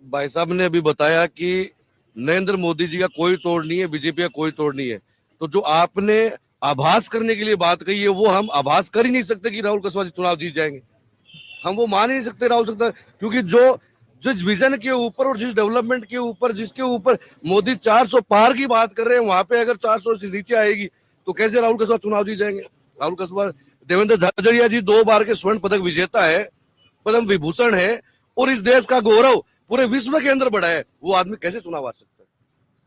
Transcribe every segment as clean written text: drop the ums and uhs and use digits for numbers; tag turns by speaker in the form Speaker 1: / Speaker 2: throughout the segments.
Speaker 1: भाई साहब ने अभी बताया कि नरेंद्र मोदी जी का कोई तोड़ नहीं है, बीजेपी का कोई तोड़ नहीं है। तो जो आपने आभास करने के लिए बात कही है, वो हम आभास कर ही नहीं सकते कि राहुल कुशवाहा जी चुनाव जीत जाएंगे। हम वो मान ही नहीं सकते राहुल सकता, क्योंकि जो जिस विजन के ऊपर और जिस डेवलपमेंट के ऊपर, जिसके ऊपर मोदी 400 पार की बात कर रहे हैं, वहां पे अगर 400 से नीचे आएगी तो कैसे राहुल कुशवाहा चुनाव जीत जाएंगे। राहुल कुशवाहा, देवेंद्र झाझड़िया जी 2 बार के स्वर्ण पदक विजेता है, पद्म विभूषण है, और इस देश का गौरव पूरे विश्व के अंदर बढ़ा है। वो आदमी कैसे चुनाव आ सकता है।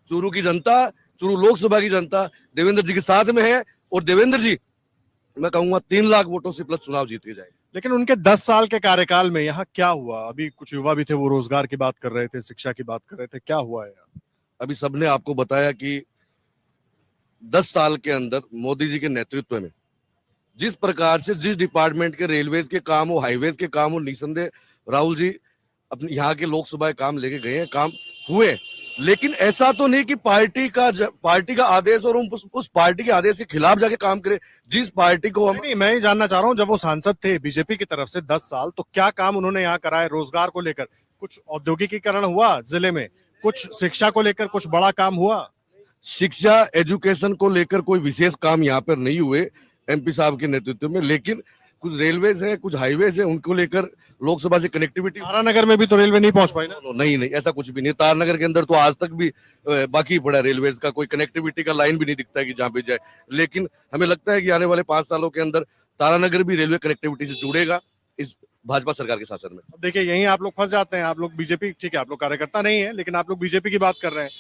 Speaker 1: चूरू की जनता, चूरू लोकसभा की जनता देवेंद्र जी के साथ में है, और देवेंद्र जी मैं कहूंगा 3 लाख वोटों से प्लस चुनाव जीत के जाएंगे।
Speaker 2: लेकिन उनके 10 साल के कार्यकाल में यहाँ क्या हुआ? अभी कुछ युवा भी थे, वो रोजगार की बात कर रहे थे, शिक्षा की बात कर रहे थे, क्या हुआ है?
Speaker 1: अभी सबने आपको बताया कि 10 साल के अंदर मोदी जी के नेतृत्व में जिस प्रकार से जिस डिपार्टमेंट के रेलवेज के काम हो, हाईवेज के काम हो, निसंदेह राहुल जी अपने यहाँ के लोकसभा काम लेके गए हैं, काम हुए। लेकिन ऐसा तो नहीं कि पार्टी का आदेश और उस पार्टी के आदेश के खिलाफ जाके काम करे। जिस पार्टी को हम
Speaker 2: नहीं, मैं ये जानना चाह रहा हूँ, जब वो सांसद थे बीजेपी की तरफ से 10 साल, तो क्या काम उन्होंने यहाँ कराए रोजगार को लेकर? कुछ औद्योगिकीकरण हुआ जिले में? कुछ शिक्षा को लेकर कुछ बड़ा काम हुआ?
Speaker 1: शिक्षा, एजुकेशन को लेकर कोई विशेष काम यहाँ पर नहीं हुए एमपी साहब के नेतृत्व में, लेकिन कुछ रेलवेज है, कुछ हाईवेज है, उनको लेकर लोकसभा से कनेक्टिविटी।
Speaker 2: तारानगर में भी तो रेलवे नहीं पहुंच पाई ना?
Speaker 1: नहीं नहीं, ऐसा कुछ भी नहीं। तारानगर के अंदर तो आज तक भी बाकी पड़ा रेलवेज का, कोई कनेक्टिविटी का लाइन भी नहीं दिखता है कि जहाँ पे जाए। लेकिन हमें लगता है कि आने वाले 5 सालों के अंदर तारानगर भी रेलवे कनेक्टिविटी से जुड़ेगा इस भाजपा सरकार के शासन में।
Speaker 2: देखिए, यहीं आप लोग फंस जाते हैं। आप लोग बीजेपी, ठीक है, आप लोग कार्यकर्ता नहीं है, लेकिन आप लोग बीजेपी की बात कर रहे हैं।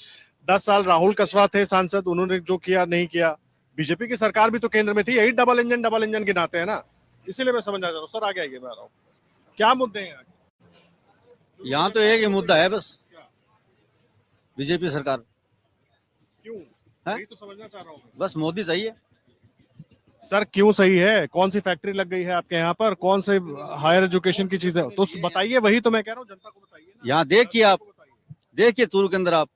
Speaker 2: 10 साल राहुल कुशवाहा थे सांसद, उन्होंने जो किया नहीं किया। बीजेपी की सरकार भी तो केंद्र में थी, यही डबल इंजन गिनाते हैं ना, इसीलिए मैं समझना चाह रहा हूँ। सर आगे आइए, मैं आ रहा हूँ। क्या मुद्दे हैं
Speaker 3: यहाँ? तो एक ही मुद्दा है बस, बीजेपी सरकार।
Speaker 2: क्यों?
Speaker 3: है?
Speaker 2: यही तो समझना चाह रहा हूँ।
Speaker 3: बस मोदी चाहिए।
Speaker 2: सर क्यों सही है? कौन सी फैक्ट्री लग गई है आपके यहाँ पर? कौन से हायर एजुकेशन की चीजें? तो बताइए, वही तो मैं कह रहा हूँ, जनता को बताइए ना।
Speaker 3: यहाँ देखिए, आप देखिए चूरू के अंदर, आप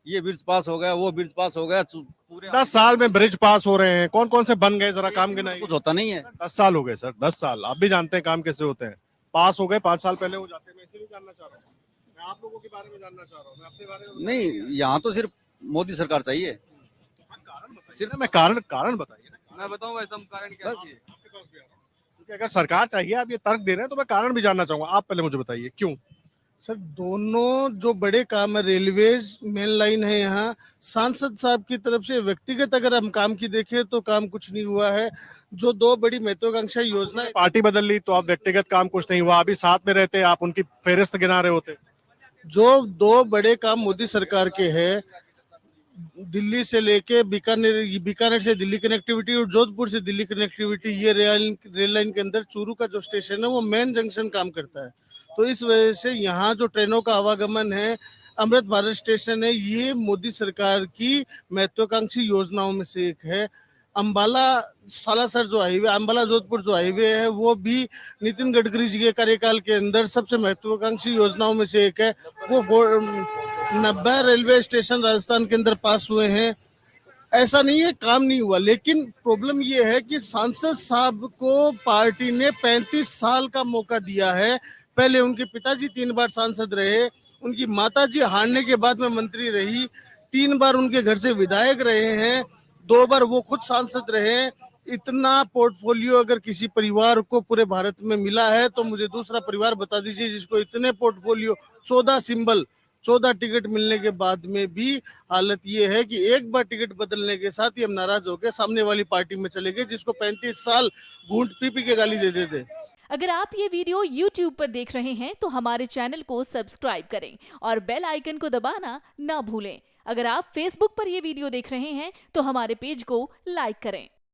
Speaker 3: ये ब्रिज पास हो गया, वो ब्रिज पास हो गया, पूरे
Speaker 2: 10 साल में ब्रिज पास हो रहे हैं, कौन कौन से बन गए? जरा काम गिनाइए।
Speaker 3: कुछ होता नहीं है।
Speaker 2: 10 साल हो गए सर, 10 साल। आप भी जानते हैं काम कैसे होते हैं। पास हो गए 5 साल पहले हो जाते हैं। मैं इसीलिए जानना चाह रहा हूँ, मैं आप लोगों के बारे में जानना चाह रहा हूँ, मैं अपने बारे में
Speaker 3: नहीं, यहाँ तो सिर्फ मोदी सरकार चाहिए।
Speaker 2: कारण बताइए ना। मैं कारण बताइए ना।
Speaker 4: मैं बताऊं वैसे हम कारण क्या चाहिए?
Speaker 2: आपके पास भी आ रहा हूं। क्योंकि अगर सरकार चाहिए, आप ये तर्क दे रहे हैं, तो मैं कारण भी जानना चाहूंगा। आप पहले मुझे बताइए क्यों।
Speaker 5: सर दोनों जो बड़े काम है, रेलवेज मेन लाइन है यहाँ, सांसद साहब की तरफ से व्यक्तिगत अगर हम काम की देखें तो काम कुछ नहीं हुआ है। जो 2 बड़ी महत्वाकांक्षा योजना,
Speaker 2: पार्टी बदल ली तो आप व्यक्तिगत काम कुछ नहीं हुआ, अभी साथ में रहते आप उनकी फेहरिस्त गिना रहे होते।
Speaker 5: जो 2 बड़े काम मोदी सरकार के हैं, दिल्ली से लेके बीकानेर से दिल्ली कनेक्टिविटी और जोधपुर से दिल्ली कनेक्टिविटी, ये रेल लाइन के अंदर चूरू का जो स्टेशन है वो मेन जंक्शन काम करता है। तो इस वजह से यहाँ जो ट्रेनों का आवागमन है, अमृत भारत स्टेशन है, ये मोदी सरकार की महत्वाकांक्षी योजनाओं में से एक है। अंबाला सालासर जो हाईवे, अंबाला जोधपुर जो हाईवे है, वो भी नितिन गडकरी जी के कार्यकाल के अंदर सबसे महत्वाकांक्षी योजनाओं में से एक है। वो 90 रेलवे स्टेशन राजस्थान के अंदर पास हुए हैं। ऐसा नहीं है काम नहीं हुआ, लेकिन प्रॉब्लम ये है कि सांसद साहब को पार्टी ने 35 साल का मौका दिया है। पहले उनके पिताजी 3 बार सांसद रहे, उनकी माताजी हारने के बाद में मंत्री रही, 3 बार उनके घर से विधायक रहे हैं, 2 बार वो खुद सांसद रहे। इतना पोर्टफोलियो अगर किसी परिवार को पूरे भारत में मिला है तो मुझे दूसरा परिवार बता दीजिए जिसको इतने पोर्टफोलियो, 14 सिंबल, 14 टिकट मिलने के बाद में भी हालत ये है कि एक बार टिकट बदलने के साथ ही हम नाराज हो गए, सामने वाली पार्टी में चले गए, जिसको 35 साल घूंट पी पी के गाली देते थे।
Speaker 6: अगर आप ये वीडियो YouTube पर देख रहे हैं तो हमारे चैनल को सब्सक्राइब करें और बेल आइकन को दबाना ना भूलें। अगर आप Facebook पर ये वीडियो देख रहे हैं तो हमारे पेज को लाइक करें।